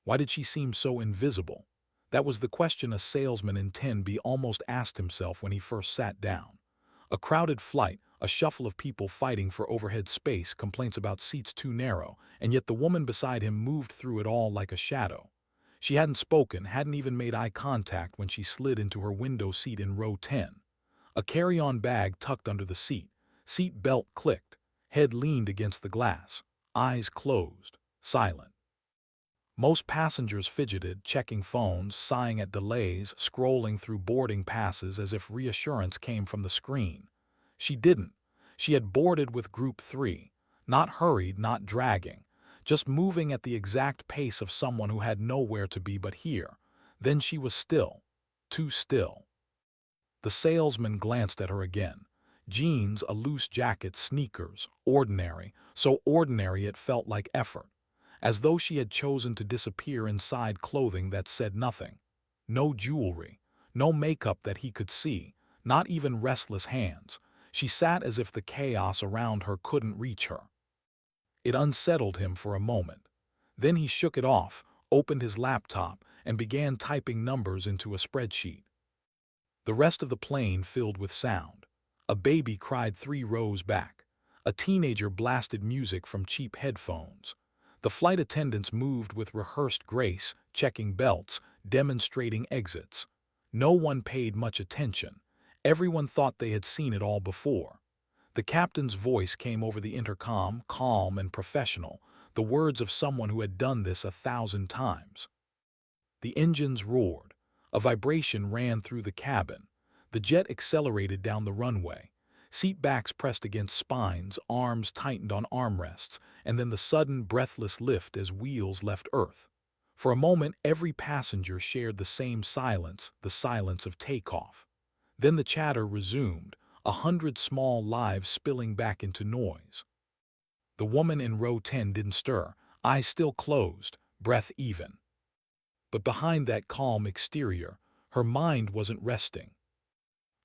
Why did she seem so invisible? That was the question a salesman in 10B almost asked himself when he first sat down. A crowded flight, a shuffle of people fighting for overhead space, complaints about seats too narrow, and yet the woman beside him moved through it all like a shadow. She hadn't spoken, hadn't even made eye contact when she slid into her window seat in row 10. A carry-on bag tucked under the seat belt clicked, head leaned against the glass, eyes closed, silent. Most passengers fidgeted, checking phones, sighing at delays, scrolling through boarding passes as if reassurance came from the screen. She didn't. She had boarded with Group 3, not hurried, not dragging, just moving at the exact pace of someone who had nowhere to be but here. Then she was still, too still. The salesman glanced at her again. Jeans, a loose jacket, sneakers, ordinary, so ordinary it felt like effort, as though she had chosen to disappear inside clothing that said nothing. No jewelry, no makeup that he could see, not even restless hands. She sat as if the chaos around her couldn't reach her. It unsettled him for a moment. Then he shook it off, opened his laptop, and began typing numbers into a spreadsheet. The rest of the plane filled with sound. A baby cried 3 rows back. A teenager blasted music from cheap headphones. The flight attendants moved with rehearsed grace, checking belts, demonstrating exits. No one paid much attention. Everyone thought they had seen it all before. The captain's voice came over the intercom, calm and professional, the words of someone who had done this 1,000 times. The engines roared. A vibration ran through the cabin. The jet accelerated down the runway. Seat backs pressed against spines, arms tightened on armrests, and then the sudden, breathless lift as wheels left Earth. For a moment, every passenger shared the same silence, the silence of takeoff. Then the chatter resumed, 100 small lives spilling back into noise. The woman in row 10 didn't stir, eyes still closed, breath even. But behind that calm exterior, her mind wasn't resting.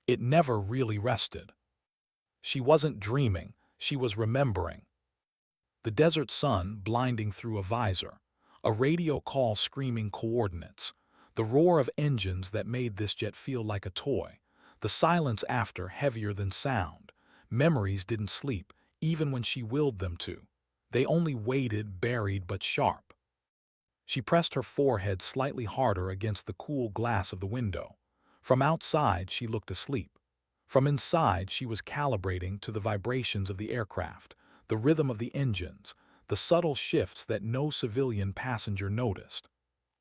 It never really rested. She wasn't dreaming, she was remembering. The desert sun blinding through a visor, a radio call screaming coordinates, the roar of engines that made this jet feel like a toy, the silence after heavier than sound. Memories didn't sleep, even when she willed them to. They only waited, buried but sharp. She pressed her forehead slightly harder against the cool glass of the window. From outside, she looked asleep. From inside, she was calibrating to the vibrations of the aircraft, the rhythm of the engines, the subtle shifts that no civilian passenger noticed.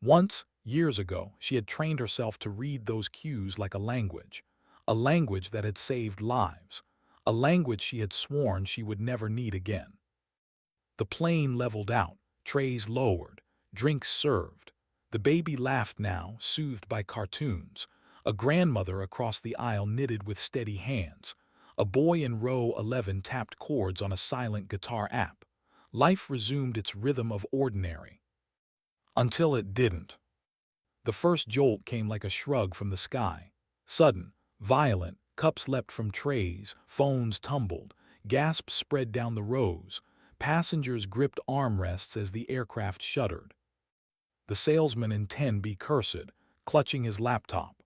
Once, years ago, she had trained herself to read those cues like a language that had saved lives, a language she had sworn she would never need again. The plane leveled out, trays lowered, drinks served. The baby laughed now, soothed by cartoons. A grandmother across the aisle knitted with steady hands. A boy in row 11 tapped chords on a silent guitar app. Life resumed its rhythm of ordinary. Until it didn't. The first jolt came like a shrug from the sky. Sudden, violent, cups leapt from trays, phones tumbled, gasps spread down the rows. Passengers gripped armrests as the aircraft shuddered. The salesman in 10B cursed, clutching his laptop.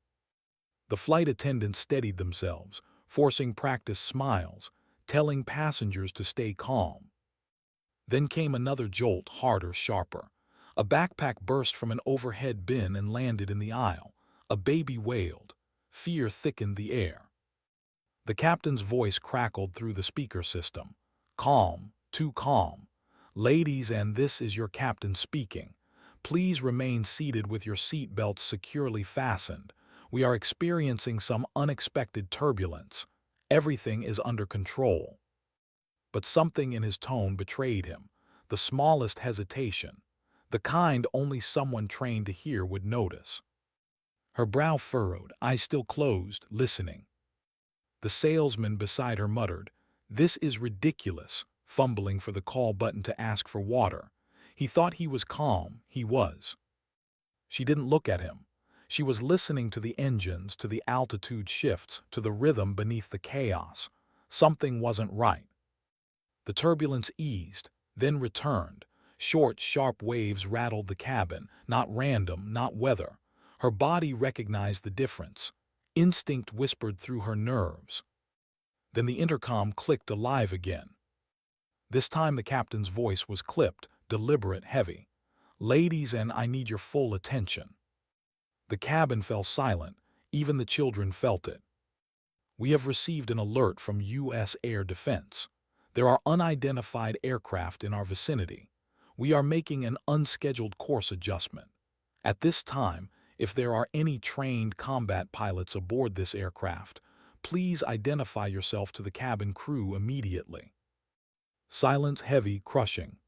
The flight attendants steadied themselves, forcing practiced smiles, telling passengers to stay calm. Then came another jolt, harder, sharper. A backpack burst from an overhead bin and landed in the aisle. A baby wailed. Fear thickened the air. The captain's voice crackled through the speaker system. Calm, too calm. Ladies, and this is your captain speaking. Please remain seated with your seat belts securely fastened. We are experiencing some unexpected turbulence. Everything is under control. But something in his tone betrayed him. The smallest hesitation. The kind only someone trained to hear would notice. Her brow furrowed, eyes still closed, listening. The salesman beside her muttered, "This is ridiculous," fumbling for the call button to ask for water. He thought he was calm. He was. She didn't look at him. She was listening to the engines, to the altitude shifts, to the rhythm beneath the chaos. Something wasn't right. The turbulence eased, then returned, Short, sharp waves rattled the cabin, not random, not weather. Her body recognized the difference. Instinct whispered through her nerves. Then the intercom clicked alive again. This time the captain's voice was clipped, deliberate, heavy. "Ladies, and I need your full attention." The cabin fell silent. Even the children felt it. "We have received an alert from U.S. Air Defense. There are unidentified aircraft in our vicinity. We are making an unscheduled course adjustment. At this time, if there are any trained combat pilots aboard this aircraft, please identify yourself to the cabin crew immediately." Silence, heavy, crushing.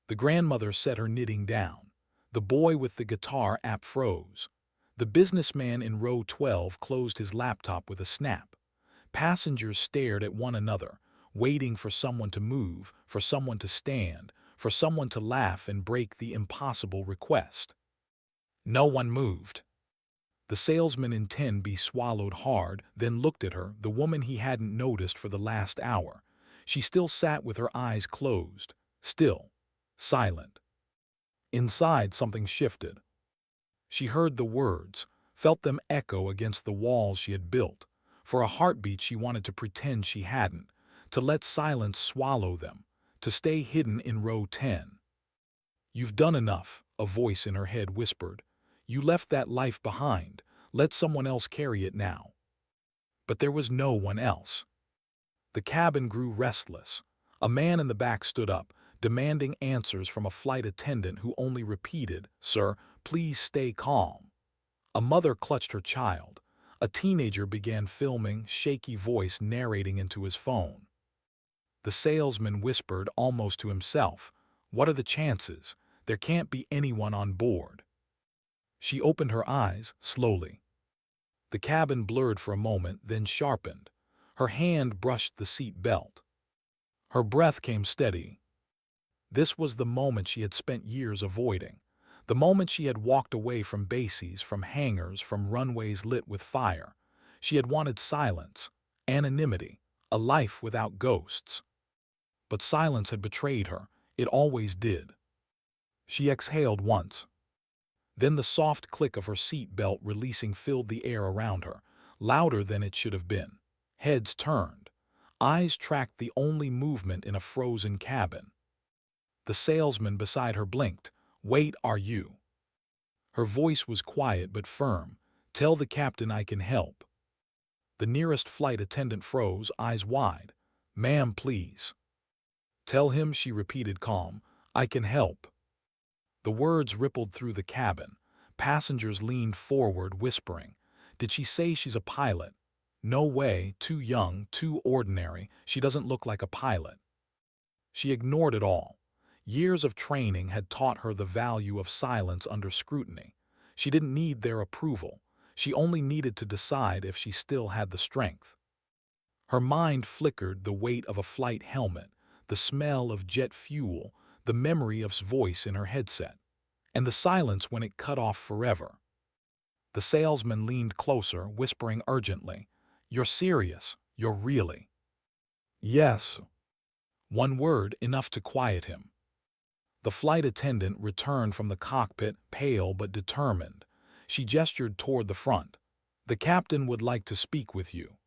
The grandmother set her knitting down. The boy with the guitar app froze. The businessman in row 12 closed his laptop with a snap. Passengers stared at one another, waiting for someone to move, for someone to stand, for someone to laugh and break the impossible request. No one moved. The salesman in 10B swallowed hard, then looked at her, the woman he hadn't noticed for the last hour. She still sat with her eyes closed, still, silent. Inside, something shifted. She heard the words, felt them echo against the walls she had built. For a heartbeat she wanted to pretend she hadn't, to let silence swallow them, to stay hidden in row 10. "You've done enough," a voice in her head whispered. "You left that life behind. Let someone else carry it now." But there was no one else. The cabin grew restless. A man in the back stood up, demanding answers from a flight attendant who only repeated, "Sir, please stay calm." A mother clutched her child. A teenager began filming, shaky voice narrating into his phone. The salesman whispered almost to himself, "What are the chances? There can't be anyone on board." She opened her eyes, slowly. The cabin blurred for a moment, then sharpened. Her hand brushed the seat belt. Her breath came steady. This was the moment she had spent years avoiding. The moment she had walked away from bases, from hangars, from runways lit with fire. She had wanted silence, anonymity, a life without ghosts. But silence had betrayed her. It always did. She exhaled once. Then the soft click of her seat belt releasing filled the air around her, louder than it should have been. Heads turned. Eyes tracked the only movement in a frozen cabin. The salesman beside her blinked. "Wait, are you?" Her voice was quiet but firm. "Tell the captain I can help." The nearest flight attendant froze, eyes wide. "Ma'am, please." "Tell him," she repeated calm, "I can help." The words rippled through the cabin. Passengers leaned forward, whispering. "Did she say she's a pilot?" "No way, too young, too ordinary, she doesn't look like a pilot." She ignored it all. Years of training had taught her the value of silence under scrutiny. She didn't need their approval. She only needed to decide if she still had the strength. Her mind flickered, the weight of a flight helmet, the smell of jet fuel, the memory of his voice in her headset, and the silence when it cut off forever. The salesman leaned closer, whispering urgently, "You're serious, you're really?" "Yes." One word, enough to quiet him. The flight attendant returned from the cockpit, pale but determined. She gestured toward the front. "The captain would like to speak with you."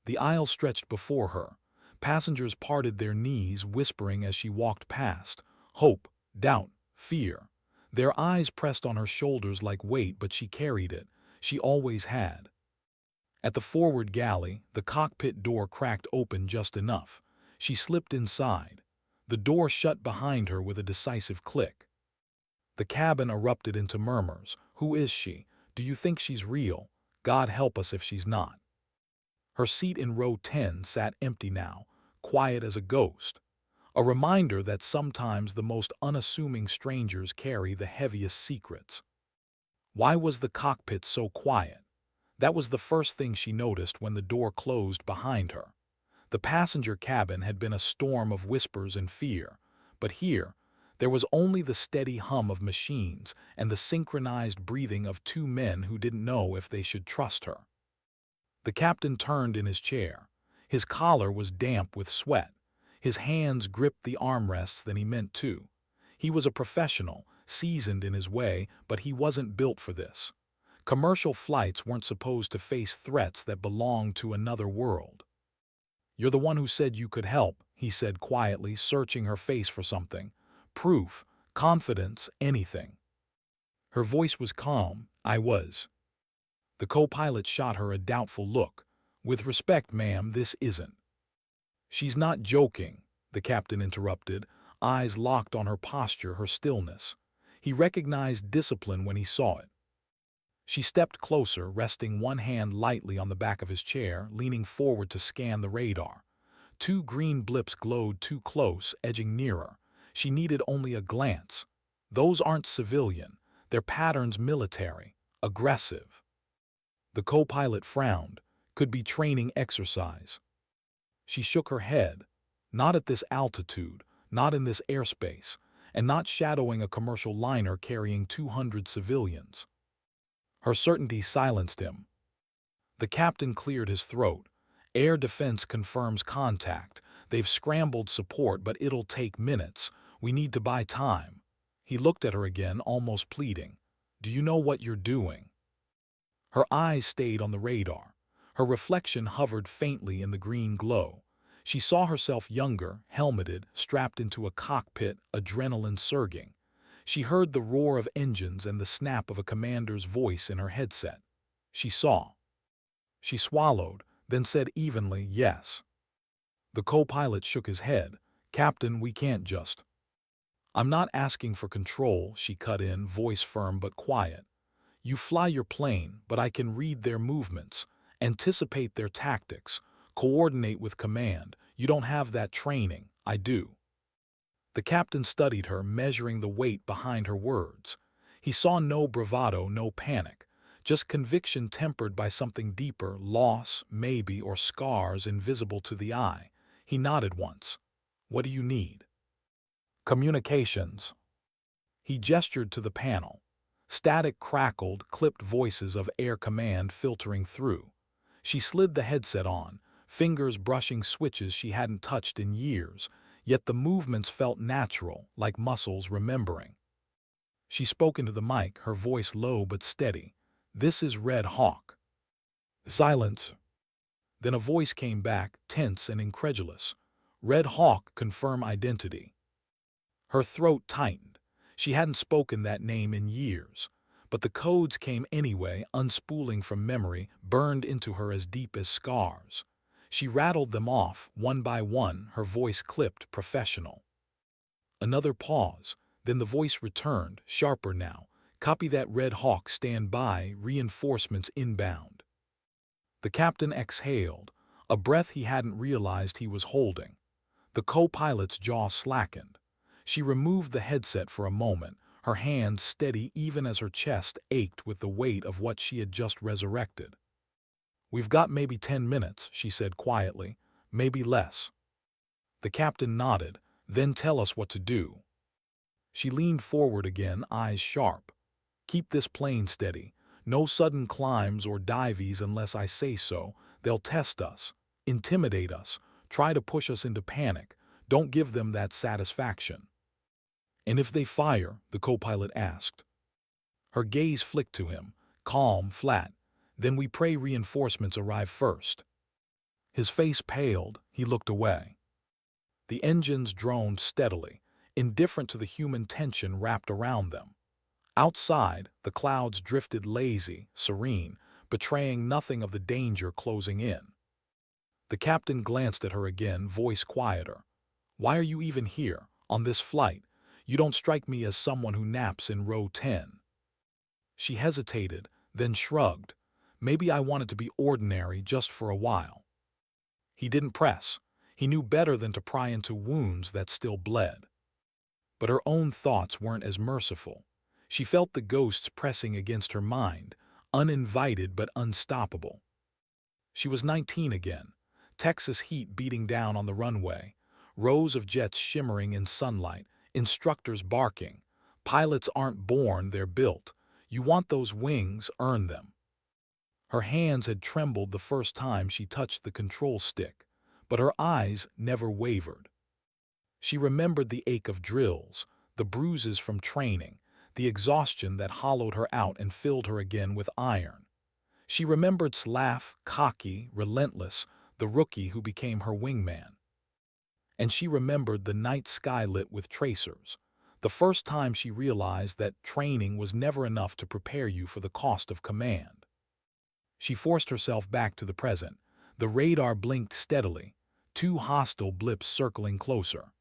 The aisle stretched before her. Passengers parted their knees, whispering as she walked past. Hope, doubt, fear. Their eyes pressed on her shoulders like weight, but she carried it. She always had. At the forward galley, the cockpit door cracked open just enough. She slipped inside. The door shut behind her with a decisive click. The cabin erupted into murmurs. "Who is she? Do you think she's real? God help us if she's not." Her seat in row 10 sat empty now, quiet as a ghost. A reminder that sometimes the most unassuming strangers carry the heaviest secrets. Why was the cockpit so quiet? That was the first thing she noticed when the door closed behind her. The passenger cabin had been a storm of whispers and fear, but here, there was only the steady hum of machines and the synchronized breathing of two men who didn't know if they should trust her. The captain turned in his chair. His collar was damp with sweat. His hands gripped the armrests than he meant to. He was a professional, seasoned in his way, but he wasn't built for this. Commercial flights weren't supposed to face threats that belonged to another world. "You're the one who said you could help," he said quietly, searching her face for something. Proof, confidence, anything. Her voice was calm. "I was." The co-pilot shot her a doubtful look. "With respect, ma'am, this isn't." "She's not joking," the captain interrupted, eyes locked on her posture, her stillness. He recognized discipline when he saw it. She stepped closer, resting one hand lightly on the back of his chair, leaning forward to scan the radar. Two green blips glowed too close, edging nearer. She needed only a glance. Those aren't civilian. They're patterns military, aggressive. The co-pilot frowned. Could be training exercise. She shook her head. Not at this altitude, not in this airspace, and not shadowing a commercial liner carrying 200 civilians. Her certainty silenced him. The captain cleared his throat. "Air defense confirms contact. They've scrambled support, but it'll take minutes. We need to buy time." He looked at her again, almost pleading. "Do you know what you're doing?" Her eyes stayed on the radar. Her reflection hovered faintly in the green glow. She saw herself younger, helmeted, strapped into a cockpit, adrenaline surging. She heard the roar of engines and the snap of a commander's voice in her headset. She saw. She swallowed, then said evenly, "Yes." The co-pilot shook his head. "Captain, we can't just—" "I'm not asking for control," she cut in, voice firm but quiet. "You fly your plane, but I can read their movements, anticipate their tactics, coordinate with command. You don't have that training. I do." The captain studied her, measuring the weight behind her words. He saw no bravado, no panic, just conviction tempered by something deeper, loss, maybe, or scars invisible to the eye. He nodded once. "What do you need?" "Communications." He gestured to the panel. Static crackled, clipped voices of air command filtering through. She slid the headset on, fingers brushing switches she hadn't touched in years, yet the movements felt natural, like muscles remembering. She spoke into the mic, her voice low but steady. "This is Red Hawk." Silence. Then a voice came back, tense and incredulous. "Red Hawk, confirm identity." Her throat tightened. She hadn't spoken that name in years. But the codes came anyway, unspooling from memory, burned into her as deep as scars. She rattled them off, one by one, her voice clipped, professional. Another pause, then the voice returned, sharper now. "Copy that, Red Hawk, stand by, reinforcements inbound." The captain exhaled, a breath he hadn't realized he was holding. The co-pilot's jaw slackened. She removed the headset for a moment, her hands steady even as her chest ached with the weight of what she had just resurrected. "We've got maybe 10 minutes, she said quietly, "maybe less." The captain nodded. "Then tell us what to do." She leaned forward again, eyes sharp. "Keep this plane steady. No sudden climbs or dives unless I say so. They'll test us, intimidate us, try to push us into panic. Don't give them that satisfaction." "And if they fire?" the co-pilot asked. Her gaze flicked to him, calm, flat. "Then we pray reinforcements arrive first." His face paled, he looked away. The engines droned steadily, indifferent to the human tension wrapped around them. Outside, the clouds drifted lazy, serene, betraying nothing of the danger closing in. The captain glanced at her again, voice quieter. "Why are you even here, on this flight? You don't strike me as someone who naps in row 10. She hesitated, then shrugged. "Maybe I wanted to be ordinary just for a while." He didn't press. He knew better than to pry into wounds that still bled. But her own thoughts weren't as merciful. She felt the ghosts pressing against her mind, uninvited but unstoppable. She was 19 again, Texas heat beating down on the runway, rows of jets shimmering in sunlight, instructors barking. Pilots aren't born, they're built. You want those wings, earn them. Her hands had trembled the first time she touched the control stick, but her eyes never wavered. She remembered the ache of drills, the bruises from training, the exhaustion that hollowed her out and filled her again with iron. She remembered Slav, cocky, relentless, the rookie who became her wingman. And she remembered the night sky lit with tracers, the first time she realized that training was never enough to prepare you for the cost of command. She forced herself back to the present. The radar blinked steadily, 2 hostile blips circling closer.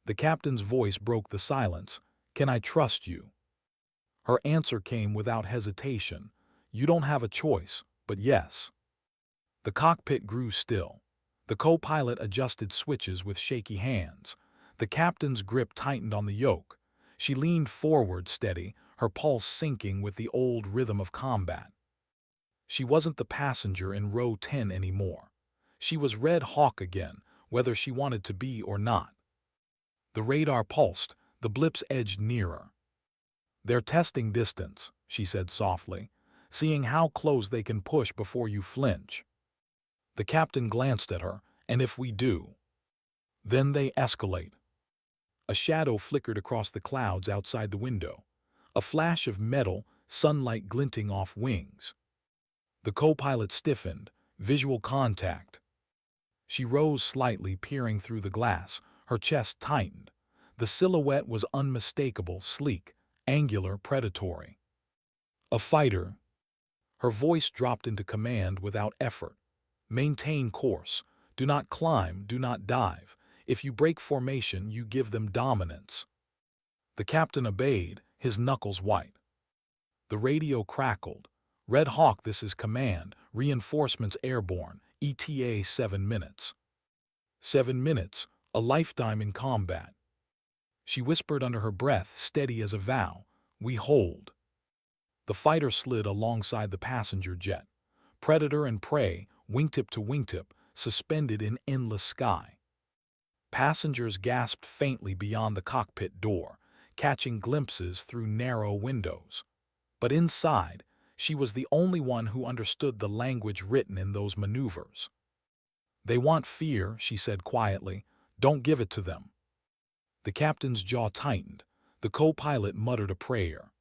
The captain's voice broke the silence. "Can I trust you?" Her answer came without hesitation. "You don't have a choice, but yes." The cockpit grew still. The co-pilot adjusted switches with shaky hands. The captain's grip tightened on the yoke. She leaned forward steady, her pulse sinking with the old rhythm of combat. She wasn't the passenger in row 10 anymore. She was Red Hawk again, whether she wanted to be or not. The radar pulsed, the blips edged nearer. "They're testing distance," she said softly, "seeing how close they can push before you flinch." The captain glanced at her. "And if we do?" "Then they escalate." A shadow flickered across the clouds outside the window. A flash of metal, sunlight glinting off wings. The co-pilot stiffened, visual contact. She rose slightly, peering through the glass. Her chest tightened. The silhouette was unmistakable, sleek, angular, predatory. "A fighter." Her voice dropped into command without effort. "Maintain course. Do not climb, do not dive. If you break formation, you give them dominance." The captain obeyed, his knuckles white. The radio crackled. "Red Hawk, this is command. Reinforcements airborne. ETA 7 minutes. 7 minutes, a lifetime in combat." She whispered under her breath, steady as a vow, "We hold." The fighter slid alongside the passenger jet. Predator and prey, wingtip to wingtip, suspended in endless sky. Passengers gasped faintly beyond the cockpit door, catching glimpses through narrow windows. But inside, she was the only one who understood the language written in those maneuvers. "They want fear," she said quietly. "Don't give it to them." The captain's jaw tightened. The co-pilot muttered a prayer.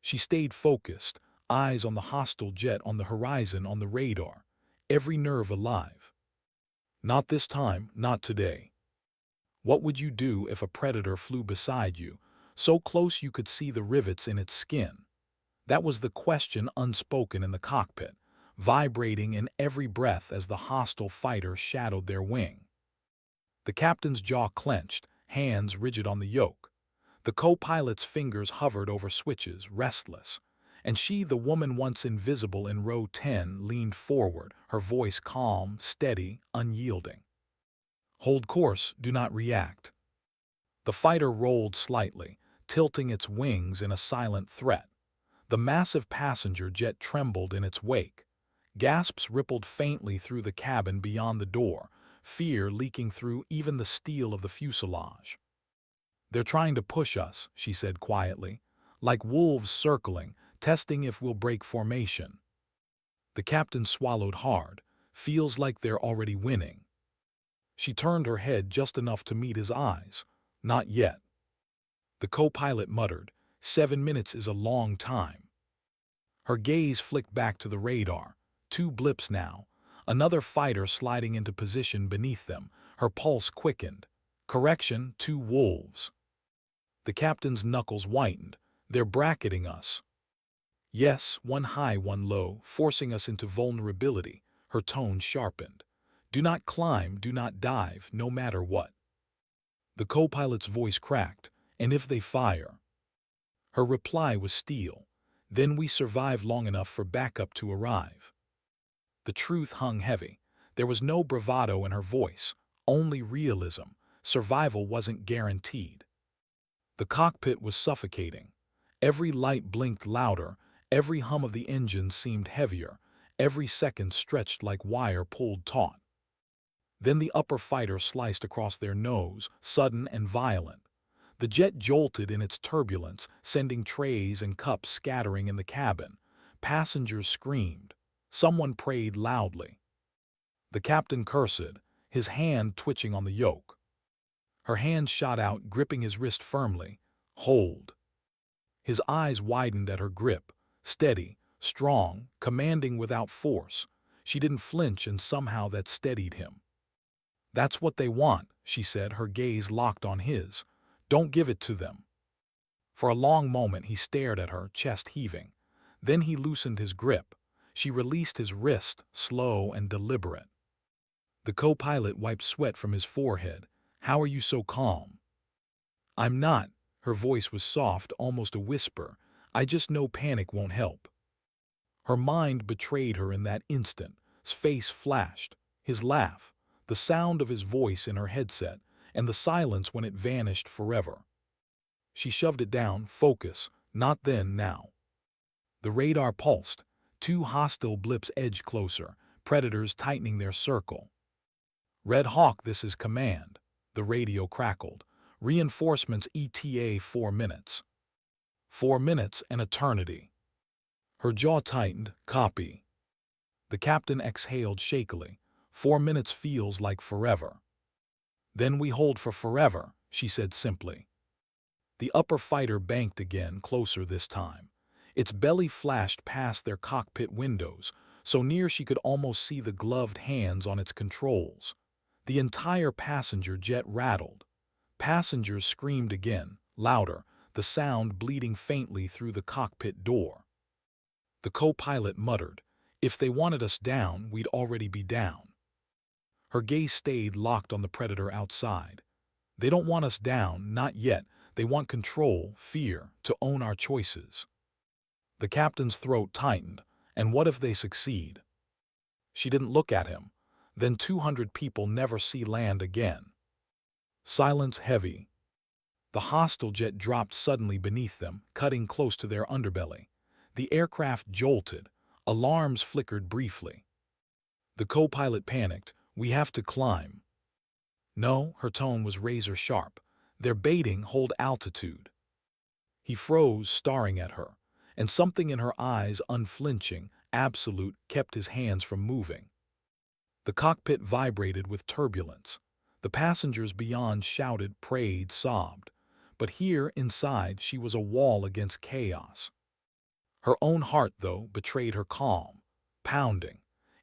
She stayed focused, eyes on the hostile jet on the horizon, on the radar, every nerve alive. "Not this time, not today." What would you do if a predator flew beside you, so close you could see the rivets in its skin? That was the question unspoken in the cockpit, vibrating in every breath as the hostile fighter shadowed their wing. The captain's jaw clenched, hands rigid on the yoke. The co-pilot's fingers hovered over switches, restless. And she, the woman once invisible in row 10, leaned forward, her voice calm, steady, unyielding. "Hold course, do not react." The fighter rolled slightly, tilting its wings in a silent threat. The massive passenger jet trembled in its wake. Gasps rippled faintly through the cabin beyond the door, fear leaking through even the steel of the fuselage. "They're trying to push us," she said quietly, "like wolves circling, testing if we'll break formation." The captain swallowed hard. "Feels like they're already winning." She turned her head just enough to meet his eyes. "Not yet." The co-pilot muttered, 7 minutes is a long time." Her gaze flicked back to the radar. 2 blips now. Another fighter sliding into position beneath them. Her pulse quickened. "Correction, 2 wolves." The captain's knuckles whitened. "They're bracketing us." "Yes, 1 high, 1 low, forcing us into vulnerability." Her tone sharpened. "Do not climb, do not dive, no matter what." The co-pilot's voice cracked. "And if they fire?" Her reply was steel. "Then we survive long enough for backup to arrive." The truth hung heavy. There was no bravado in her voice, only realism. Survival wasn't guaranteed. The cockpit was suffocating. Every light blinked louder, every hum of the engine seemed heavier, every second stretched like wire pulled taut. Then the upper fighter sliced across their nose, sudden and violent. The jet jolted in its turbulence, sending trays and cups scattering in the cabin. Passengers screamed. Someone prayed loudly. The captain cursed, his hand twitching on the yoke. Her hand shot out, gripping his wrist firmly. Hold. His eyes widened at her grip, steady, strong, commanding without force. She didn't flinch, and somehow that steadied him. "That's what they want," she said, her gaze locked on his. "Don't give it to them." For a long moment he stared at her, chest heaving. Then he loosened his grip. She released his wrist, slow and deliberate. The co-pilot wiped sweat from his forehead. "How are you so calm?" "I'm not." Her voice was soft, almost a whisper. "I just know panic won't help." Her mind betrayed her in that instant. His face flashed. His laugh. The sound of his voice in her headset. And the silence when it vanished forever. She shoved it down. Focus. Not then, now. The radar pulsed. 2 hostile blips edged closer. Predators tightening their circle. "Red Hawk, this is command." The radio crackled. "Reinforcements ETA 4 minutes." 4 minutes, an eternity. Her jaw tightened. "Copy." The captain exhaled shakily. 4 minutes feels like forever. "Then we hold for forever," she said simply. The upper fighter banked again, closer this time. Its belly flashed past their cockpit windows, so near she could almost see the gloved hands on its controls. The entire passenger jet rattled. Passengers screamed again, louder, the sound bleeding faintly through the cockpit door. The co-pilot muttered, "If they wanted us down, we'd already be down." Her gaze stayed locked on the Predator outside. "They don't want us down, not yet. They want control, fear, to own our choices." The captain's throat tightened. "And what if they succeed?" She didn't look at him. "Then 200 people never see land again." Silence heavy. The hostile jet dropped suddenly beneath them, cutting close to their underbelly. The aircraft jolted. Alarms flickered briefly. The co-pilot panicked. "We have to climb." "No," her tone was razor sharp. "They're baiting, hold altitude." He froze, staring at her, and something in her eyes, unflinching, absolute, kept his hands from moving. The cockpit vibrated with turbulence. The passengers beyond shouted, prayed, sobbed. But here, inside, she was a wall against chaos. Her own heart, though, betrayed her calm, pounding,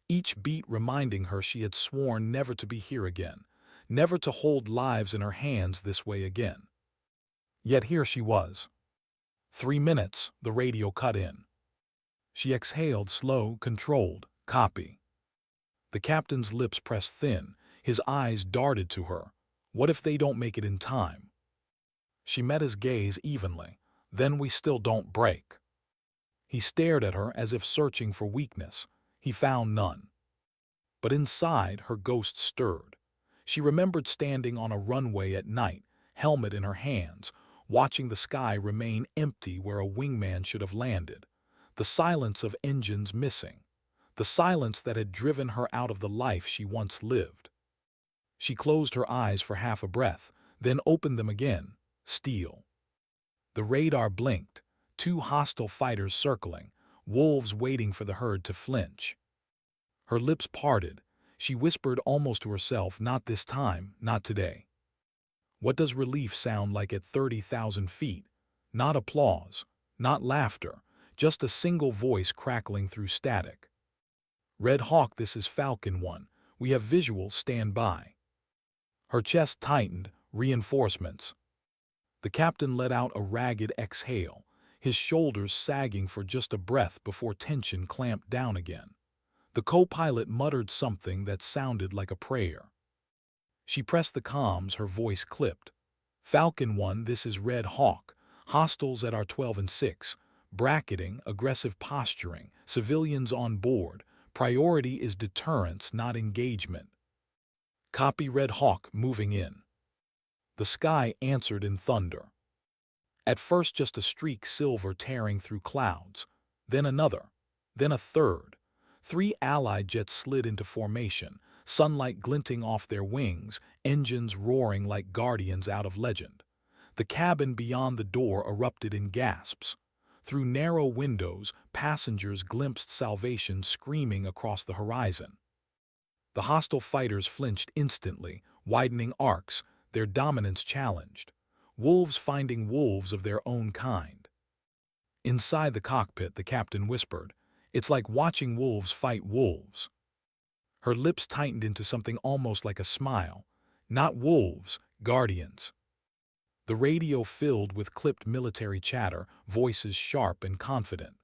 each beat reminding her she had sworn never to be here again, never to hold lives in her hands this way again. Yet here she was. 3 minutes, the radio cut in. She exhaled, slow, controlled. "Copy." The captain's lips pressed thin. His eyes darted to her. "What if they don't make it in time?" She met his gaze evenly. "Then we still don't break." He stared at her as if searching for weakness. He found none. But inside, her ghost stirred. She remembered standing on a runway at night, helmet in her hands, watching the sky remain empty where a wingman should have landed. The silence of engines missing. The silence that had driven her out of the life she once lived. She closed her eyes for half a breath, then opened them again. Steel. The radar blinked. 2 hostile fighters circling, wolves waiting for the herd to flinch. Her lips parted. She whispered almost to herself, "Not this time, not today." What does relief sound like at 30,000 feet? Not applause, not laughter, just a single voice crackling through static. "Red Hawk, this is Falcon 1. We have visual, stand by." Her chest tightened. "Reinforcements." The captain let out a ragged exhale, his shoulders sagging for just a breath before tension clamped down again. The co-pilot muttered something that sounded like a prayer. She pressed the comms, her voice clipped. "Falcon 1, this is Red Hawk. Hostiles at our 12 and 6. Bracketing, aggressive posturing, civilians on board. Priority is deterrence, not engagement." "Copy, Red Hawk, moving in." The sky answered in thunder. At first just a streak silver tearing through clouds, then another, then a third. 3 Allied jets slid into formation, sunlight glinting off their wings, engines roaring like guardians out of legend. The cabin beyond the door erupted in gasps. Through narrow windows, passengers glimpsed salvation screaming across the horizon. The hostile fighters flinched instantly, widening arcs, their dominance challenged. Wolves finding wolves of their own kind. Inside the cockpit, the captain whispered, "It's like watching wolves fight wolves." Her lips tightened into something almost like a smile. "Not wolves, guardians." The radio filled with clipped military chatter, voices sharp and confident.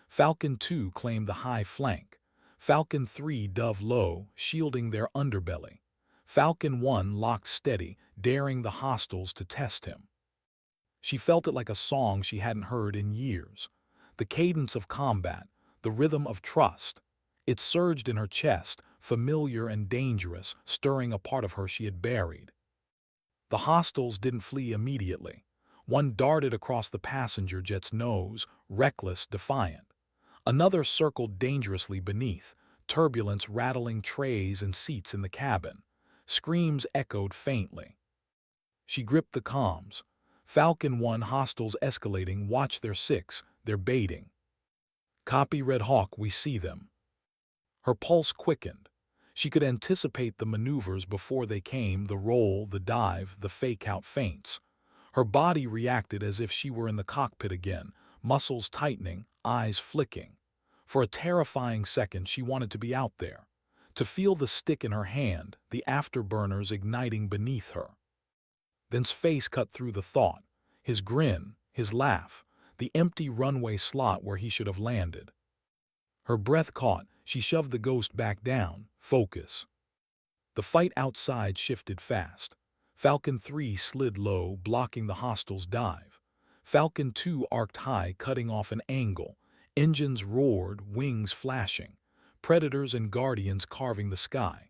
Falcon 2 claimed the high flank. Falcon 3 dove low, shielding their underbelly. Falcon 1 locked steady, daring the hostiles to test him. She felt it like a song she hadn't heard in years. The cadence of combat, the rhythm of trust. It surged in her chest, familiar and dangerous, stirring a part of her she had buried. The hostiles didn't flee immediately. One darted across the passenger jet's nose, reckless, defiant. Another circled dangerously beneath, turbulence rattling trays and seats in the cabin. Screams echoed faintly. She gripped the comms. Falcon 1 hostiles escalating, watch their 6, they're baiting. Copy Red Hawk, we see them. Her pulse quickened. She could anticipate the maneuvers before they came, the roll, the dive, the fake-out feints. Her body reacted as if she were in the cockpit again, muscles tightening, eyes flicking. For a terrifying second she wanted to be out there, to feel the stick in her hand, the afterburners igniting beneath her. Then's face cut through the thought, his grin, his laugh, the empty runway slot where he should have landed. Her breath caught, she shoved the ghost back down, focus. The fight outside shifted fast. Falcon 3 slid low, blocking the hostiles' dive. Falcon 2 arced high, cutting off an angle. Engines roared, wings flashing. Predators and guardians carving the sky.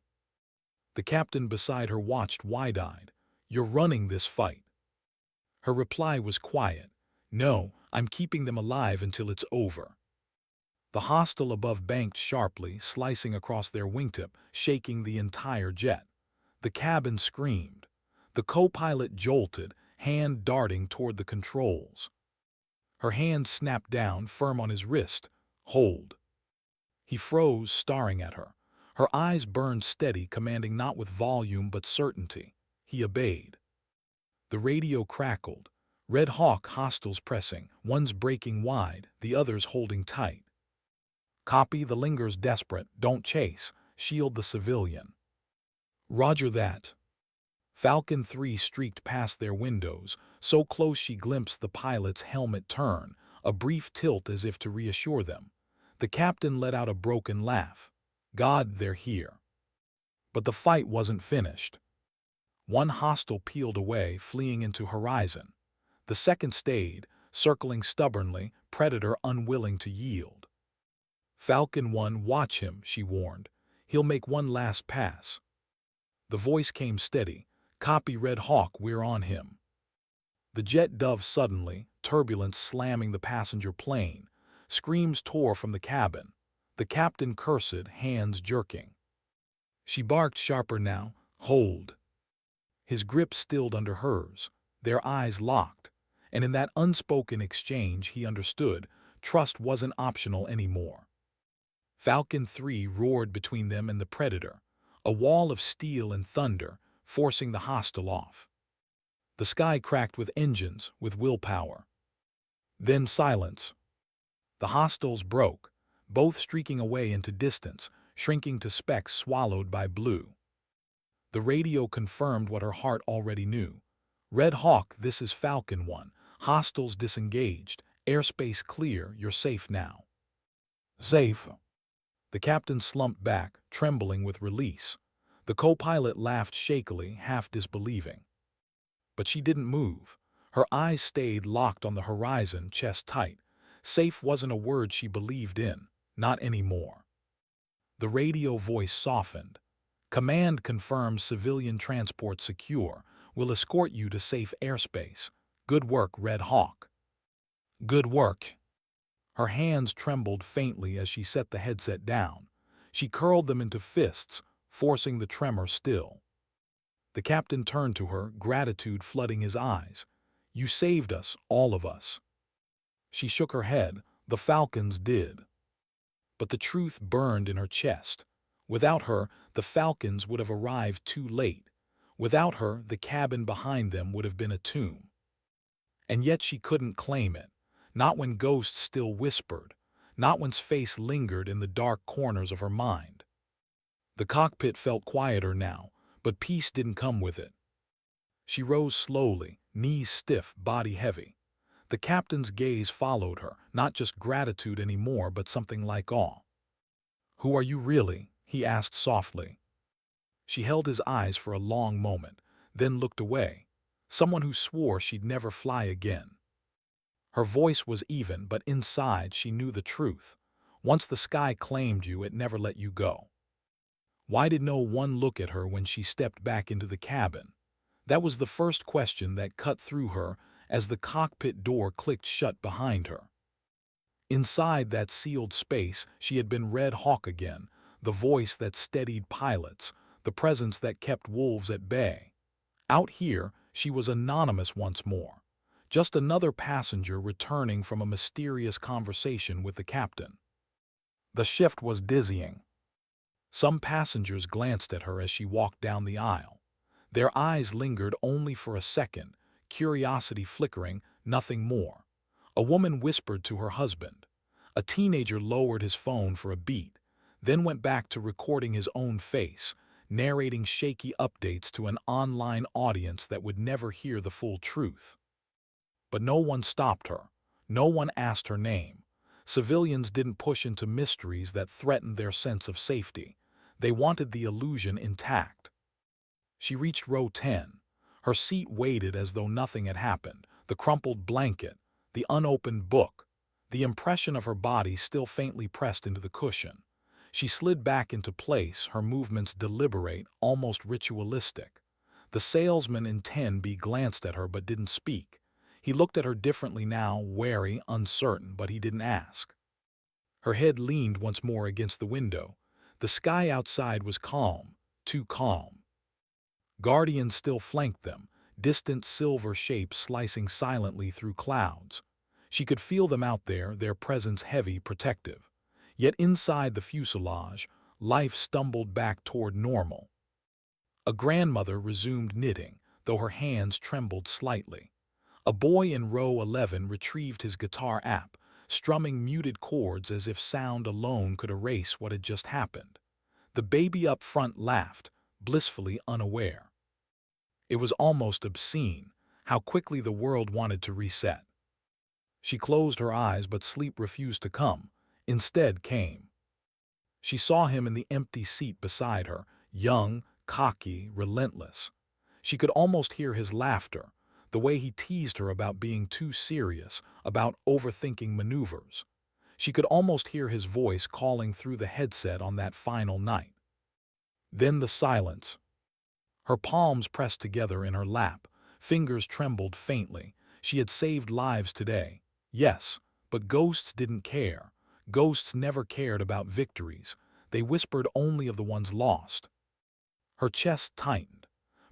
The captain beside her watched wide-eyed. "You're running this fight." Her reply was quiet. "No, I'm keeping them alive until it's over." The hostile above banked sharply, slicing across their wingtip, shaking the entire jet. The cabin screamed. The co-pilot jolted, hand darting toward the controls. Her hand snapped down, firm on his wrist. "Hold." He froze, staring at her. Her eyes burned steady, commanding not with volume but certainty. He obeyed. The radio crackled. Red Hawk hostiles pressing, one's breaking wide, the others holding tight. Copy, the linger's desperate, don't chase, shield the civilian. Roger that. Falcon 3 streaked past their windows, so close she glimpsed the pilot's helmet turn, a brief tilt as if to reassure them. The captain let out a broken laugh. "God, they're here." But the fight wasn't finished. One hostile peeled away, fleeing into horizon. The second stayed, circling stubbornly, predator unwilling to yield. "Falcon 1, watch him," she warned. "He'll make one last pass." The voice came steady. "Copy Red Hawk, we're on him." The jet dove suddenly, turbulence slamming the passenger plane. Screams tore from the cabin. The captain cursed, hands jerking. She barked sharper now. "Hold." His grip stilled under hers. Their eyes locked. And in that unspoken exchange he understood, trust wasn't optional anymore. Falcon 3 roared between them and the predator, a wall of steel and thunder, forcing the hostile off. The sky cracked with engines, with willpower. Then silence. The hostiles broke, both streaking away into distance, shrinking to specks swallowed by blue. The radio confirmed what her heart already knew. "Red Hawk, this is Falcon 1. Hostiles disengaged. Airspace clear, you're safe now." "Safe?" The captain slumped back, trembling with release. The co-pilot laughed shakily, half disbelieving. But she didn't move. Her eyes stayed locked on the horizon, chest tight. Safe wasn't a word she believed in, not anymore. The radio voice softened. "Command confirms civilian transport secure. Will escort you to safe airspace. Good work, Red Hawk." "Good work." Her hands trembled faintly as she set the headset down. She curled them into fists, forcing the tremor still. The captain turned to her, gratitude flooding his eyes. "You saved us, all of us." She shook her head. "The Falcons did." But the truth burned in her chest. Without her, the Falcons would have arrived too late. Without her, the cabin behind them would have been a tomb. And yet she couldn't claim it, not when ghosts still whispered, not when space lingered in the dark corners of her mind. The cockpit felt quieter now, but peace didn't come with it. She rose slowly, knees stiff, body heavy. The captain's gaze followed her, not just gratitude anymore, but something like awe. "Who are you really?" he asked softly. She held his eyes for a long moment, then looked away. Someone who swore she'd never fly again. Her voice was even, but inside she knew the truth. Once the sky claimed you, it never let you go. Why did no one look at her when she stepped back into the cabin? That was the first question that cut through her as the cockpit door clicked shut behind her. Inside that sealed space, she had been Red Hawk again, the voice that steadied pilots, the presence that kept wolves at bay. Out here, she was anonymous once more, just another passenger returning from a mysterious conversation with the captain. The shift was dizzying. Some passengers glanced at her as she walked down the aisle. Their eyes lingered only for a second, curiosity flickering, nothing more. A woman whispered to her husband. A teenager lowered his phone for a beat, then went back to recording his own face, narrating shaky updates to an online audience that would never hear the full truth. But no one stopped her. No one asked her name. Civilians didn't push into mysteries that threatened their sense of safety. They wanted the illusion intact. She reached row 10. Her seat waited as though nothing had happened. The crumpled blanket, the unopened book, the impression of her body still faintly pressed into the cushion. She slid back into place, her movements deliberate, almost ritualistic. The salesman in 10B glanced at her but didn't speak. He looked at her differently now, wary, uncertain, but he didn't ask. Her head leaned once more against the window. The sky outside was calm, too calm. Guardians still flanked them, distant silver shapes slicing silently through clouds. She could feel them out there, their presence heavy, protective. Yet inside the fuselage, life stumbled back toward normal. A grandmother resumed knitting, though her hands trembled slightly. A boy in row 11 retrieved his guitar app, strumming muted chords as if sound alone could erase what had just happened. The baby up front laughed, blissfully unaware. It was almost obscene, how quickly the world wanted to reset. She closed her eyes, but sleep refused to come. Instead came. She saw him in the empty seat beside her, young, cocky, relentless. She could almost hear his laughter, the way he teased her about being too serious, about overthinking maneuvers. She could almost hear his voice calling through the headset on that final night. Then the silence. Her palms pressed together in her lap, fingers trembled faintly. She had saved lives today. Yes, but ghosts didn't care. Ghosts never cared about victories. They whispered only of the ones lost. Her chest tightened.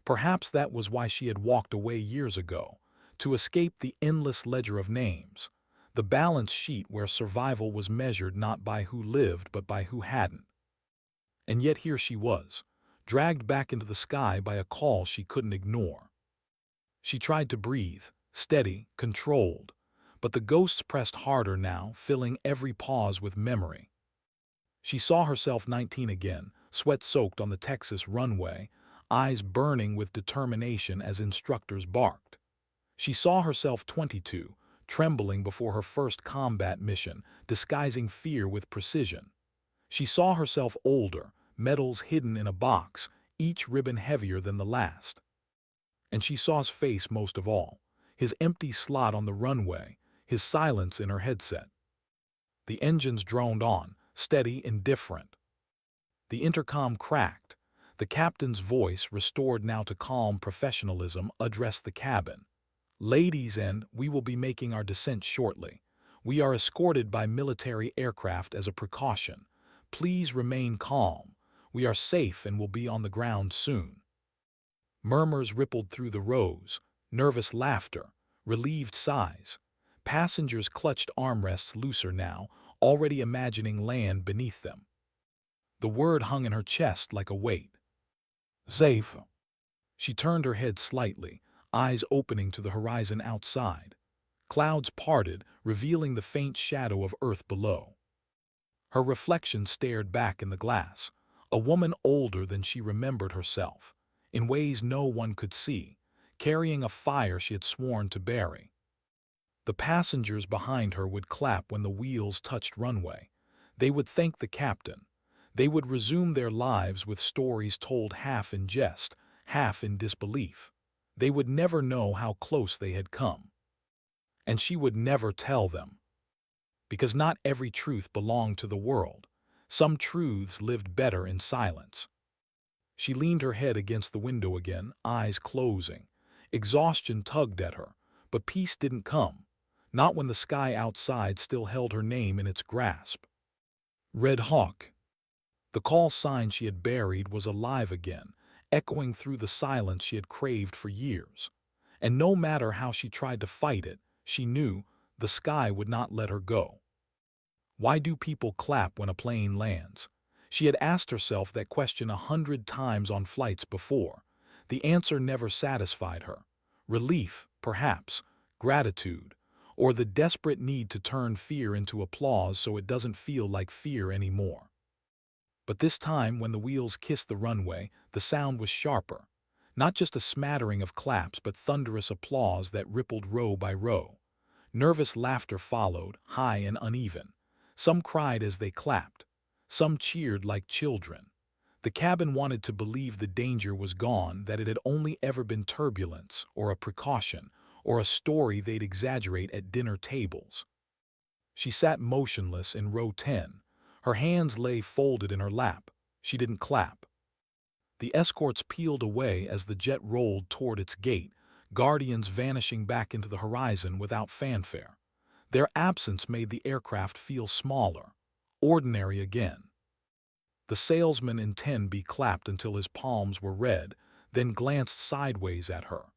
Perhaps that was why she had walked away years ago, to escape the endless ledger of names, the balance sheet where survival was measured not by who lived but by who hadn't. And yet here she was, dragged back into the sky by a call she couldn't ignore. She tried to breathe, steady, controlled, but the ghosts pressed harder now, filling every pause with memory. She saw herself 19 again, sweat-soaked on the Texas runway, eyes burning with determination as instructors barked. She saw herself 22, trembling before her first combat mission, disguising fear with precision. She saw herself older, medals hidden in a box, each ribbon heavier than the last. And she saw his face most of all, his empty slot on the runway, his silence in her headset. The engines droned on, steady, indifferent. The intercom cracked. The captain's voice, restored now to calm professionalism, addressed the cabin. "Ladies, and we will be making our descent shortly. We are escorted by military aircraft as a precaution. Please remain calm. We are safe and will be on the ground soon." Murmurs rippled through the rows, nervous laughter, relieved sighs. Passengers clutched armrests looser now, already imagining land beneath them. The word hung in her chest like a weight. "Safe." She turned her head slightly, eyes opening to the horizon outside. Clouds parted, revealing the faint shadow of Earth below. Her reflection stared back in the glass, a woman older than she remembered herself, in ways no one could see, carrying a fire she had sworn to bury. The passengers behind her would clap when the wheels touched runway. They would thank the captain. They would resume their lives with stories told half in jest, half in disbelief. They would never know how close they had come. And she would never tell them. Because not every truth belonged to the world. Some truths lived better in silence. She leaned her head against the window again, eyes closing. Exhaustion tugged at her, but peace didn't come. Not when the sky outside still held her name in its grasp. Red Hawk. The call sign she had buried was alive again, echoing through the silence she had craved for years. And no matter how she tried to fight it, she knew the sky would not let her go. Why do people clap when a plane lands? She had asked herself that question 100 times on flights before. The answer never satisfied her. Relief, perhaps, gratitude, or the desperate need to turn fear into applause so it doesn't feel like fear anymore. But this time, when the wheels kissed the runway, the sound was sharper. Not just a smattering of claps, but thunderous applause that rippled row by row. Nervous laughter followed, high and uneven. Some cried as they clapped. Some cheered like children. The cabin wanted to believe the danger was gone, that it had only ever been turbulence, or a precaution, or a story they'd exaggerate at dinner tables. She sat motionless in row 10. Her hands lay folded in her lap. She didn't clap. The escorts peeled away as the jet rolled toward its gate, guardians vanishing back into the horizon without fanfare. Their absence made the aircraft feel smaller, ordinary again. The salesman in 10B clapped until his palms were red, then glanced sideways at her.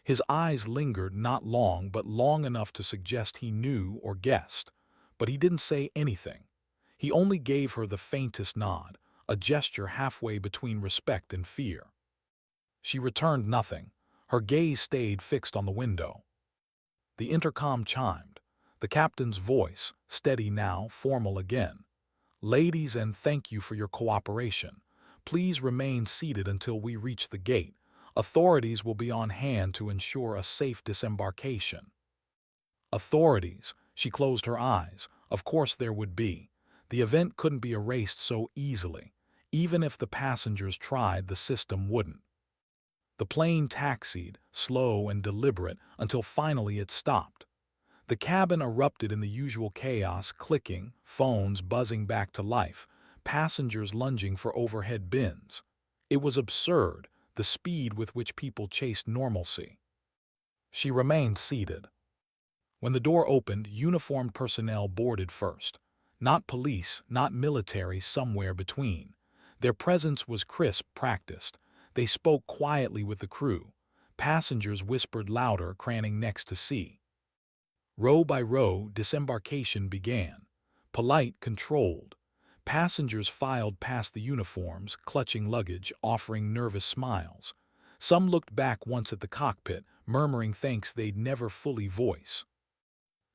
His eyes lingered not long, but long enough to suggest he knew or guessed. But he didn't say anything. He only gave her the faintest nod, a gesture halfway between respect and fear. She returned nothing. Her gaze stayed fixed on the window. The intercom chimed. The captain's voice, steady now, formal again. "Ladies, and thank you for your cooperation. Please remain seated until we reach the gate. Authorities will be on hand to ensure a safe disembarkation." Authorities. She closed her eyes. Of course there would be. The event couldn't be erased so easily. Even if the passengers tried, the system wouldn't. The plane taxied, slow and deliberate, until finally it stopped. The cabin erupted in the usual chaos, clicking, phones buzzing back to life, passengers lunging for overhead bins. It was absurd, the speed with which people chased normalcy. She remained seated. When the door opened, uniformed personnel boarded first. Not police, not military, somewhere between. Their presence was crisp, practiced. They spoke quietly with the crew. Passengers whispered louder, craning necks to see. Row by row, disembarkation began. Polite, controlled. Passengers filed past the uniforms, clutching luggage, offering nervous smiles. Some looked back once at the cockpit, murmuring thanks they'd never fully voice.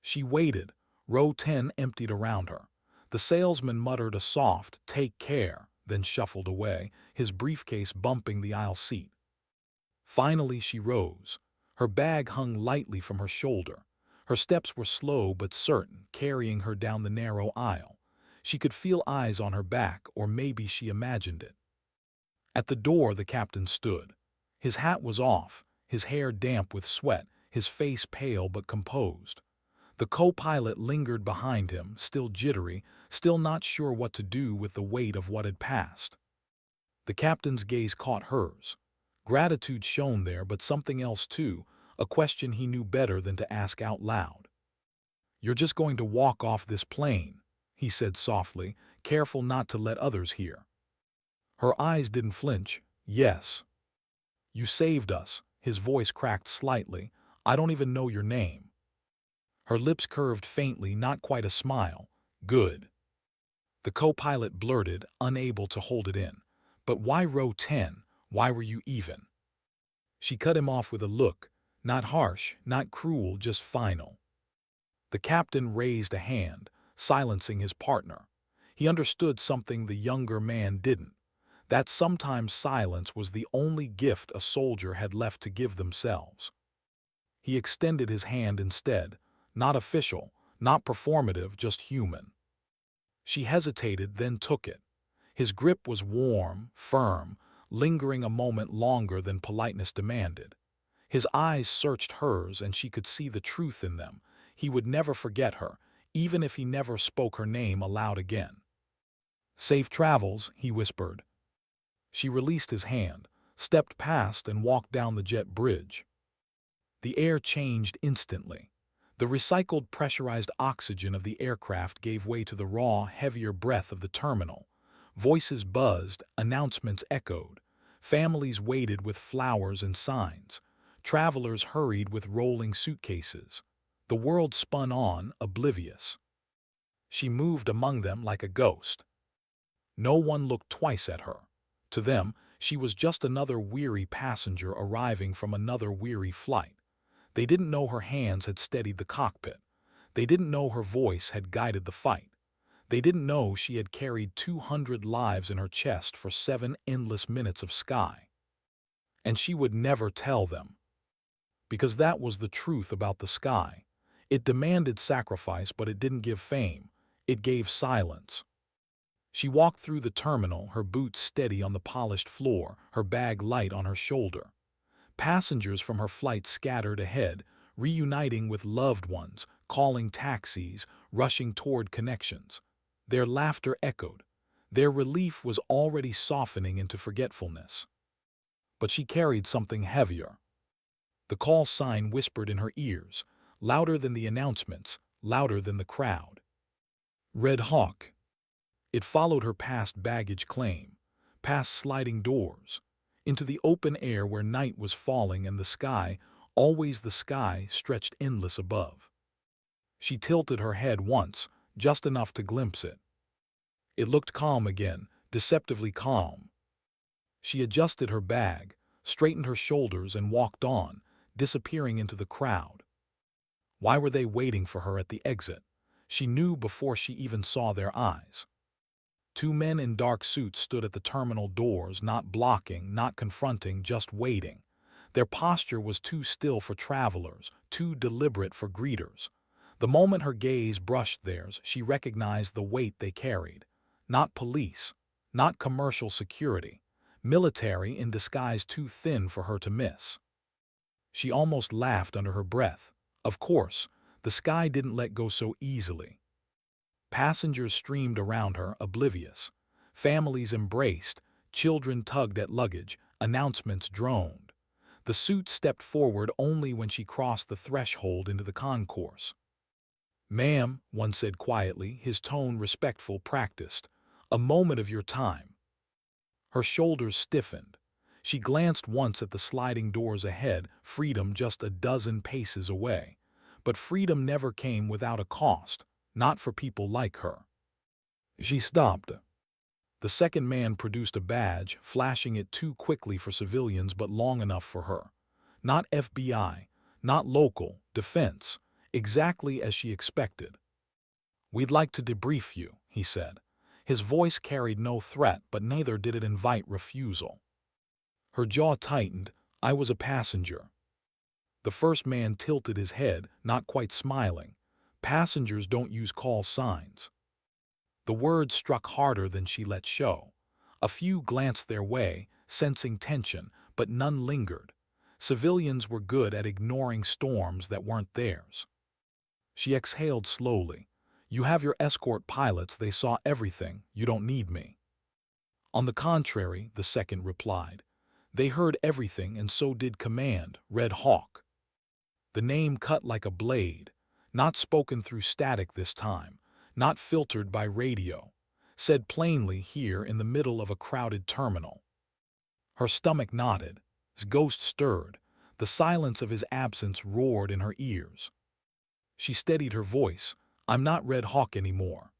She waited. Row 10 emptied around her. The salesman muttered a soft, "Take care," then shuffled away, his briefcase bumping the aisle seat. Finally she rose. Her bag hung lightly from her shoulder. Her steps were slow but certain, carrying her down the narrow aisle. She could feel eyes on her back, or maybe she imagined it. At the door the captain stood. His hat was off, his hair damp with sweat, his face pale but composed. The co-pilot lingered behind him, still jittery, still not sure what to do with the weight of what had passed. The captain's gaze caught hers. Gratitude shone there, but something else too, a question he knew better than to ask out loud. "You're just going to walk off this plane," he said softly, careful not to let others hear. Her eyes didn't flinch. "Yes." "You saved us." His voice cracked slightly. "I don't even know your name." Her lips curved faintly, not quite a smile. "Good." The co-pilot blurted, unable to hold it in. "But why row 10? Why were you even?" She cut him off with a look, not harsh, not cruel, just final. The captain raised a hand, silencing his partner. He understood something the younger man didn't, that sometimes silence was the only gift a soldier had left to give themselves. He extended his hand instead, not official, not performative, just human. She hesitated, then took it. His grip was warm, firm, lingering a moment longer than politeness demanded. His eyes searched hers, and she could see the truth in them. He would never forget her, even if he never spoke her name aloud again. "Safe travels," he whispered. She released his hand, stepped past, and walked down the jet bridge. The air changed instantly. The recycled pressurized oxygen of the aircraft gave way to the raw, heavier breath of the terminal. Voices buzzed, announcements echoed. Families waited with flowers and signs. Travelers hurried with rolling suitcases. The world spun on, oblivious. She moved among them like a ghost. No one looked twice at her. To them, she was just another weary passenger arriving from another weary flight. They didn't know her hands had steadied the cockpit. They didn't know her voice had guided the fight. They didn't know she had carried 200 lives in her chest for 7 endless minutes of sky. And she would never tell them. Because that was the truth about the sky. It demanded sacrifice, but it didn't give fame. It gave silence. She walked through the terminal, her boots steady on the polished floor, her bag light on her shoulder. Passengers from her flight scattered ahead, reuniting with loved ones, calling taxis, rushing toward connections. Their laughter echoed. Their relief was already softening into forgetfulness. But she carried something heavier. The call sign whispered in her ears, louder than the announcements, louder than the crowd. Red Hawk. It followed her past baggage claim, past sliding doors, into the open air where night was falling and the sky, always the sky, stretched endless above. She tilted her head once, just enough to glimpse it. It looked calm again, deceptively calm. She adjusted her bag, straightened her shoulders, and walked on, disappearing into the crowd. Why were they waiting for her at the exit? She knew before she even saw their eyes. 2 men in dark suits stood at the terminal doors, not blocking, not confronting, just waiting. Their posture was too still for travelers, too deliberate for greeters. The moment her gaze brushed theirs, she recognized the weight they carried. Not police, not commercial security, military in disguise too thin for her to miss. She almost laughed under her breath. Of course, the sky didn't let go so easily. Passengers streamed around her, oblivious. Families embraced, children tugged at luggage, announcements droned. The suit stepped forward only when she crossed the threshold into the concourse. "Ma'am," one said quietly, his tone respectful, practiced. "A moment of your time." Her shoulders stiffened. She glanced once at the sliding doors ahead, freedom just a dozen paces away. But freedom never came without a cost, not for people like her. She stopped. The second man produced a badge, flashing it too quickly for civilians but long enough for her. Not FBI, not local, defense, exactly as she expected. "We'd like to debrief you," he said. His voice carried no threat, but neither did it invite refusal. Her jaw tightened. "I was a passenger." The first man tilted his head, not quite smiling. "Passengers don't use call signs." The words struck harder than she let show. A few glanced their way, sensing tension, but none lingered. Civilians were good at ignoring storms that weren't theirs. She exhaled slowly. "You have your escort pilots, they saw everything, you don't need me." "On the contrary," the second replied. "They heard everything, and so did Command, Red Hawk." The name cut like a blade, not spoken through static this time, not filtered by radio, said plainly here in the middle of a crowded terminal. Her stomach knotted, his ghost stirred, the silence of his absence roared in her ears. She steadied her voice. "I'm not Red Hawk anymore."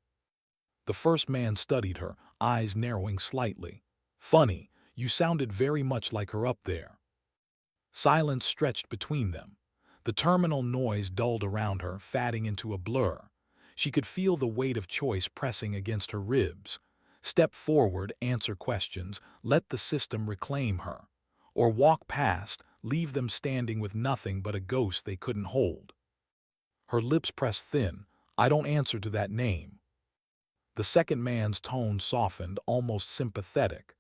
The first man studied her, eyes narrowing slightly. "Funny, you sounded very much like her up there." Silence stretched between them. The terminal noise dulled around her, fading into a blur. She could feel the weight of choice pressing against her ribs. Step forward, answer questions, let the system reclaim her. Or walk past, leave them standing with nothing but a ghost they couldn't hold. Her lips pressed thin. I don't answer to that name. The second man's tone softened, almost sympathetic.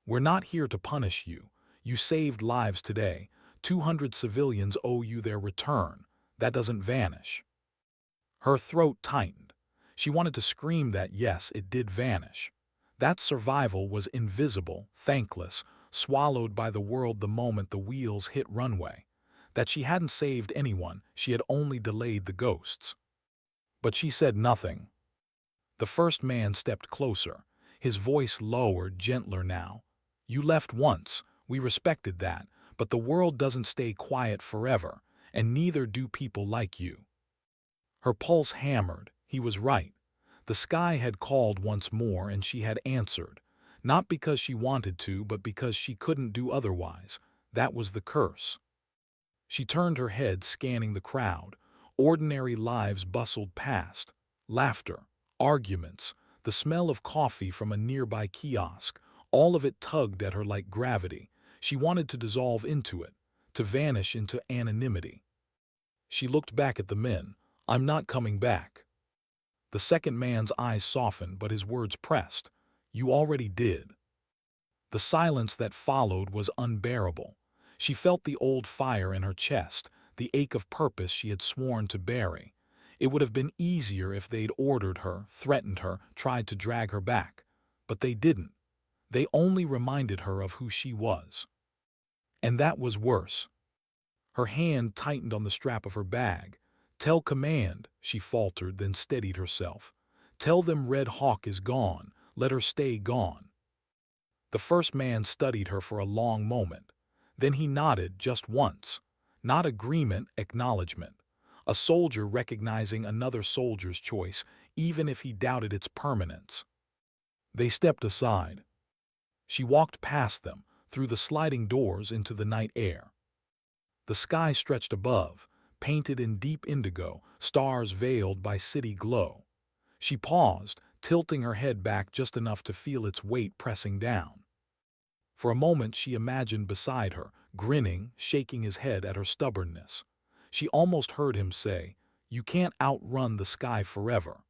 We're not here to punish you. You saved lives today. 200 civilians owe you their return. That doesn't vanish. Her throat tightened. She wanted to scream that yes, it did vanish. That survival was invisible, thankless, swallowed by the world the moment the wheels hit runway. That she hadn't saved anyone, she had only delayed the ghosts. But she said nothing. The first man stepped closer, his voice lower, gentler now. You left once, we respected that, but the world doesn't stay quiet forever, and neither do people like you. Her pulse hammered. He was right. The sky had called once more and she had answered. Not because she wanted to, but because she couldn't do otherwise. That was the curse. She turned her head, scanning the crowd. Ordinary lives bustled past. Laughter, arguments, the smell of coffee from a nearby kiosk, all of it tugged at her like gravity. She wanted to dissolve into it, to vanish into anonymity. She looked back at the men. I'm not coming back. The second man's eyes softened, but his words pressed. You already did. The silence that followed was unbearable. She felt the old fire in her chest, the ache of purpose she had sworn to bury. It would have been easier if they'd ordered her, threatened her, tried to drag her back. But they didn't. They only reminded her of who she was. And that was worse. Her hand tightened on the strap of her bag. Tell command, she faltered, then steadied herself. Tell them Red Hawk is gone. Let her stay gone. The first man studied her for a long moment. Then he nodded just once. Not agreement, acknowledgement. A soldier recognizing another soldier's choice, even if he doubted its permanence. They stepped aside. She walked past them, through the sliding doors into the night air. The sky stretched above, painted in deep indigo, stars veiled by city glow. She paused, tilting her head back just enough to feel its weight pressing down. For a moment she imagined beside her, grinning, shaking his head at her stubbornness. She almost heard him say, You can't outrun the sky forever.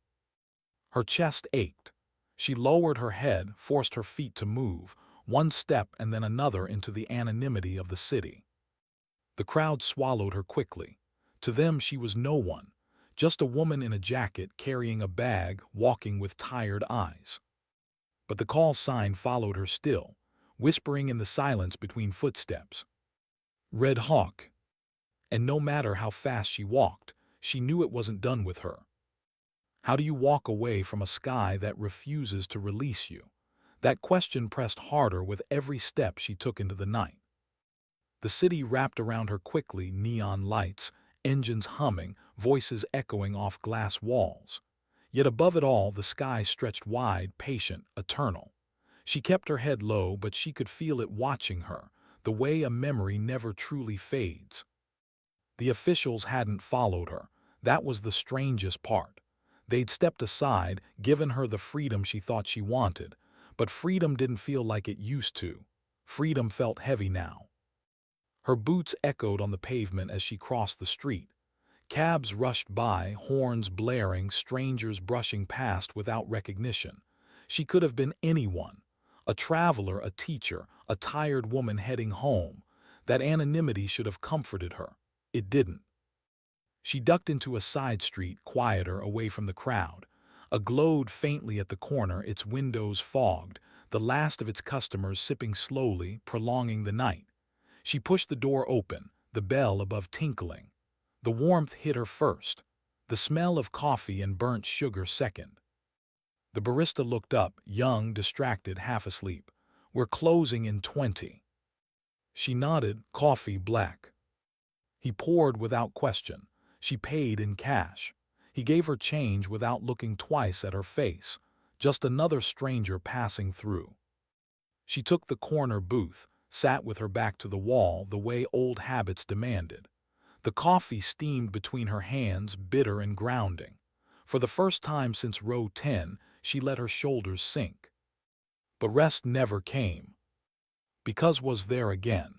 Her chest ached. She lowered her head, forced her feet to move, one step and then another into the anonymity of the city. The crowd swallowed her quickly. To them she was no one, just a woman in a jacket carrying a bag, walking with tired eyes. But the call sign followed her still, whispering in the silence between footsteps. Red Hawk. And no matter how fast she walked, she knew it wasn't done with her. How do you walk away from a sky that refuses to release you? That question pressed harder with every step she took into the night. The city wrapped around her quickly, neon lights, engines humming, voices echoing off glass walls. Yet above it all, the sky stretched wide, patient, eternal. She kept her head low, but she could feel it watching her, the way a memory never truly fades. The officials hadn't followed her. That was the strangest part. They'd stepped aside, given her the freedom she thought she wanted, but freedom didn't feel like it used to. Freedom felt heavy now. Her boots echoed on the pavement as she crossed the street. Cabs rushed by, horns blaring, strangers brushing past without recognition. She could have been anyone. A traveler, a teacher, a tired woman heading home. That anonymity should have comforted her. It didn't. She ducked into a side street, quieter, away from the crowd. A glowed faintly at the corner, its windows fogged, the last of its customers sipping slowly, prolonging the night. She pushed the door open, the bell above tinkling. The warmth hit her first, the smell of coffee and burnt sugar second. The barista looked up, young, distracted, half asleep. We're closing in 20. She nodded, coffee black. He poured without question. She paid in cash. He gave her change without looking twice at her face, just another stranger passing through. She took the corner booth, sat with her back to the wall the way old habits demanded. The coffee steamed between her hands, bitter and grounding. For the first time since row 10, she let her shoulders sink. But rest never came. Because was there again.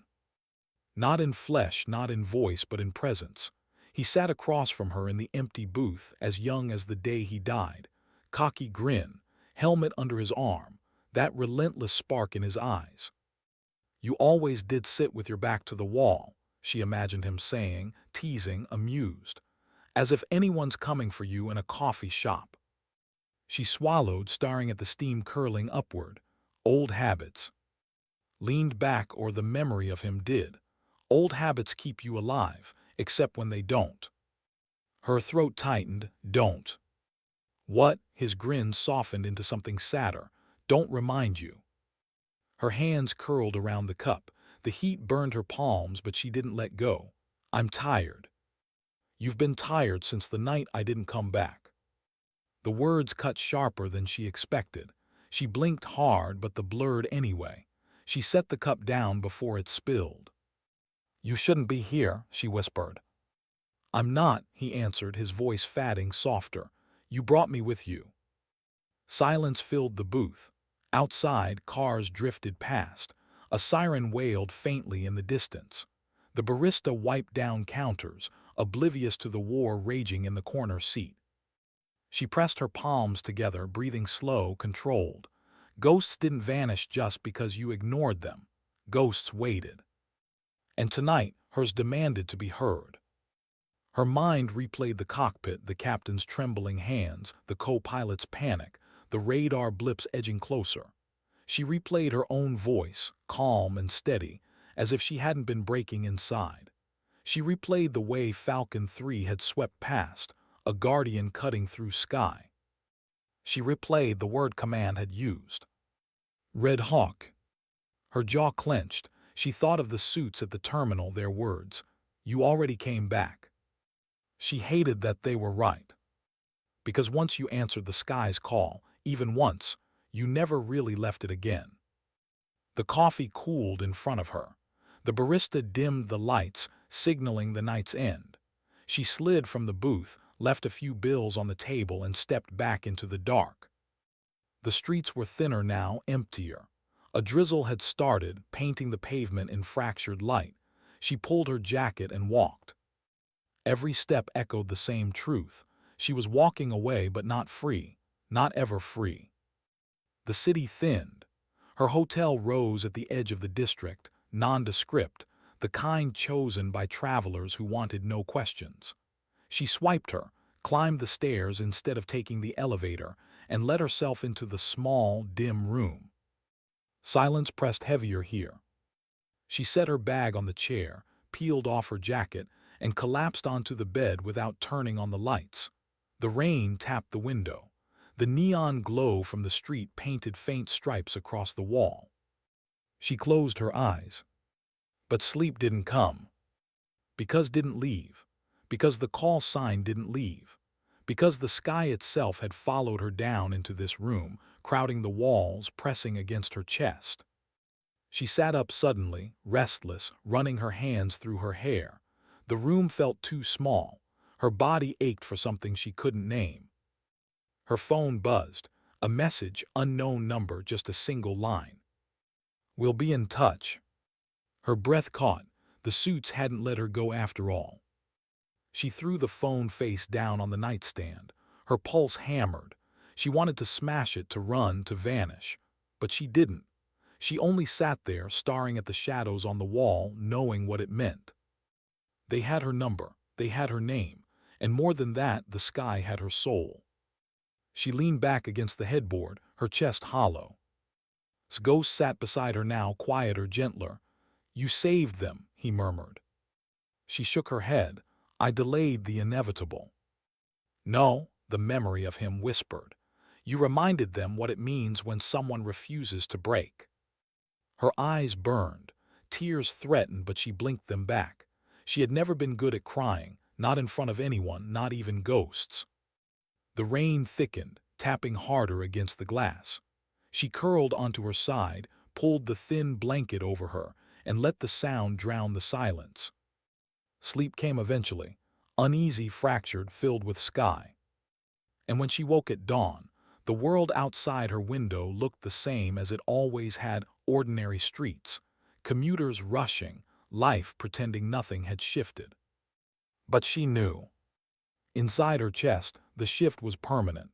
Not in flesh, not in voice, but in presence. He sat across from her in the empty booth, as young as the day he died. Cocky grin, helmet under his arm, that relentless spark in his eyes. "You always did sit with your back to the wall," she imagined him saying, teasing, amused. "As if anyone's coming for you in a coffee shop." She swallowed, staring at the steam curling upward. Old habits. Leaned back, or the memory of him did. Old habits keep you alive, except when they don't. Her throat tightened. Don't. What? His grin softened into something sadder. Don't remind you. Her hands curled around the cup. The heat burned her palms, but she didn't let go. "I'm tired." "You've been tired since the night I didn't come back." The words cut sharper than she expected. She blinked hard, but the blurred anyway. She set the cup down before it spilled. "You shouldn't be here," she whispered. "I'm not," he answered, his voice fading softer. "You brought me with you." Silence filled the booth. Outside, cars drifted past. A siren wailed faintly in the distance. The barista wiped down counters, oblivious to the war raging in the corner seat. She pressed her palms together, breathing slow, controlled. Ghosts didn't vanish just because you ignored them. Ghosts waited. And tonight, hers demanded to be heard. Her mind replayed the cockpit, the captain's trembling hands, the co-pilot's panic, the radar blips edging closer. She replayed her own voice, calm and steady, as if she hadn't been breaking inside. She replayed the way Falcon 3 had swept past, a guardian cutting through sky. She replayed the word command had used. Red Hawk. Her jaw clenched. She thought of the suits at the terminal, their words. "You already came back." She hated that they were right. Because once you answered the sky's call, even once, you never really left it again. The coffee cooled in front of her. The barista dimmed the lights, signaling the night's end. She slid from the booth, left a few bills on the table, and stepped back into the dark. The streets were thinner now, emptier. A drizzle had started, painting the pavement in fractured light. She pulled her jacket and walked. Every step echoed the same truth. She was walking away, but not free, not ever free. The city thinned. Her hotel rose at the edge of the district, nondescript, the kind chosen by travelers who wanted no questions. She swiped her, climbed the stairs instead of taking the elevator, and let herself into the small, dim room. Silence pressed heavier here. She set her bag on the chair, peeled off her jacket, and collapsed onto the bed without turning on the lights. The rain tapped the window. The neon glow from the street painted faint stripes across the wall. She closed her eyes. But sleep didn't come. Because didn't leave. Because the call sign didn't leave. Because the sky itself had followed her down into this room, crowding the walls, pressing against her chest. She sat up suddenly, restless, running her hands through her hair. The room felt too small. Her body ached for something she couldn't name. Her phone buzzed. A message, unknown number, just a single line. "We'll be in touch." Her breath caught. The suits hadn't let her go after all. She threw the phone face down on the nightstand. Her pulse hammered. She wanted to smash it, to run, to vanish. But she didn't. She only sat there, staring at the shadows on the wall, knowing what it meant. They had her number. They had her name. And more than that, the sky had her soul. She leaned back against the headboard, her chest hollow. Ghost sat beside her now, quieter, gentler. "You saved them," he murmured. She shook her head. "I delayed the inevitable." "No," the memory of him whispered. "You reminded them what it means when someone refuses to break." Her eyes burned. Tears threatened, but she blinked them back. She had never been good at crying, not in front of anyone, not even ghosts. The rain thickened, tapping harder against the glass. She curled onto her side, pulled the thin blanket over her, and let the sound drown the silence. Sleep came eventually, uneasy, fractured, filled with sky. And when she woke at dawn, the world outside her window looked the same as it always had: ordinary streets, commuters rushing, life pretending nothing had shifted. But she knew. Inside her chest, the shift was permanent.